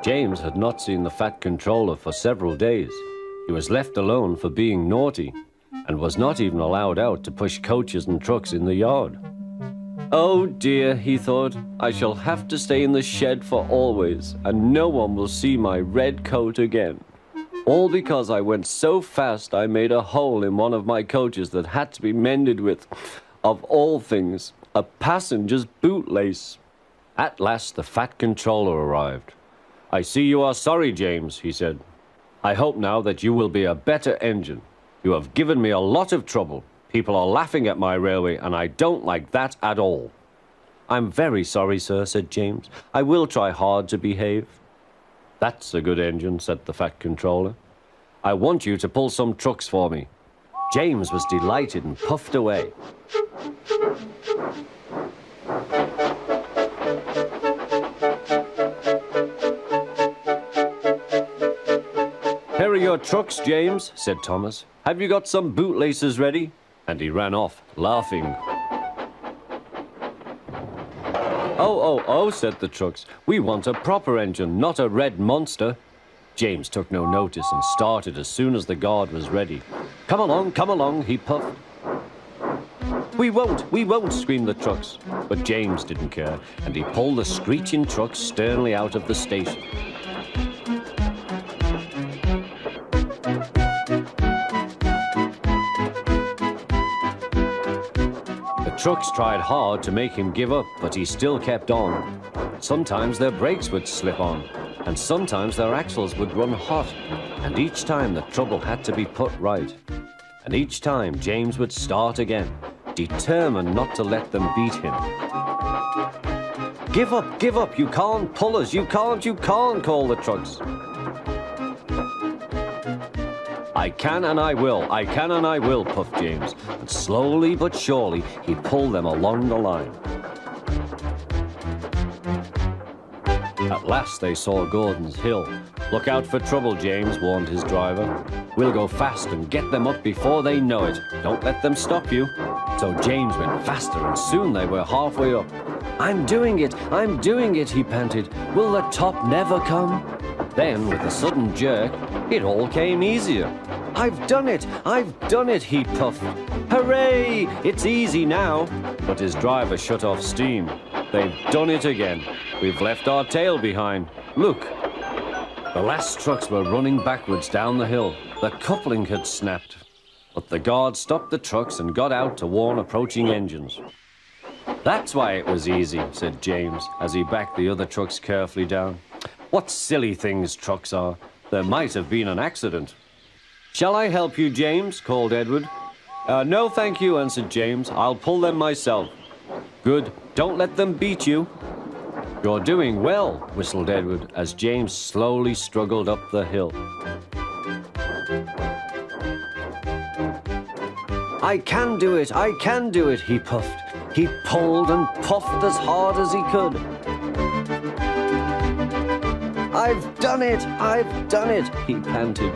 James had not seen the Fat Controller for several days. He was left alone for being naughty and was not even allowed out to push coaches and trucks in the yard. Oh dear, he thought, I shall have to stay in the shed for always, and no one will see my red coat again. All because I went so fast I made a hole in one of my coaches that had to be mended with, of all things, a passenger's bootlace. At last the Fat Controller arrived. I see you are sorry, James, he said. I hope now that you will be a better engine. You have given me a lot of trouble. People are laughing at my railway, and I don't like that at all. I'm very sorry, sir, said James. I will try hard to behave. That's a good engine, said the Fat Controller. I want you to pull some trucks for me. James was delighted and puffed away. Here are your trucks, James, said Thomas. Have you got some bootlaces ready? And he ran off, laughing. Oh, said the trucks. We want a proper engine, not a red monster. James took no notice and started as soon as the guard was ready. Come along, he puffed. We won't, screamed the trucks. But James didn't care, and he pulled the screeching trucks sternly out of the station. The trucks tried hard to make him give up, but he still kept on. Sometimes their brakes would slip on, and sometimes their axles would run hot, and each time the trouble had to be put right. And each time James would start again, determined not to let them beat him. Give up, you can't pull us, you can't, called the trucks. I can and I will, puffed James, and slowly but surely he pulled them along the line. At last they saw Gordon's Hill. Look out for trouble, James, warned his driver. We'll go fast and get them up before they know it. Don't let them stop you. So James went faster, and soon they were halfway up. I'm doing it, he panted. Will the top never come? Then, with a sudden jerk, it all came easier. I've done it, he puffed. Hooray! It's easy now. But his driver shut off steam. They've done it again. We've left our tail behind. Look. The last trucks were running backwards down the hill. The coupling had snapped. But the guard stopped the trucks and got out to warn approaching engines. That's why it was easy, said James, as he backed the other trucks carefully down. What silly things trucks are. There might have been an accident. Shall I help you, James? Called Edward. No, thank you, answered James. I'll pull them myself. Good. Don't let them beat you. You're doing well, whistled Edward, as James slowly struggled up the hill. I can do it, he puffed. He pulled and puffed as hard as he could. I've done it, he panted.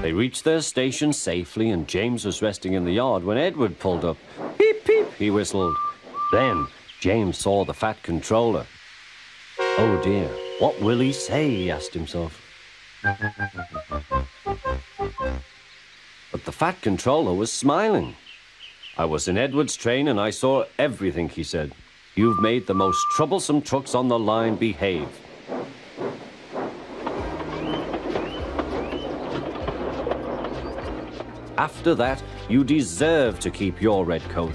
They reached their station safely, and James was resting in the yard when Edward pulled up. Peep, peep, he whistled. Then James saw the Fat Controller. Oh dear, what will he say, he asked himself. But the Fat Controller was smiling. I was in Edward's train and I saw everything, he said. You've made the most troublesome trucks on the line behave. After that, you deserve to keep your red coat.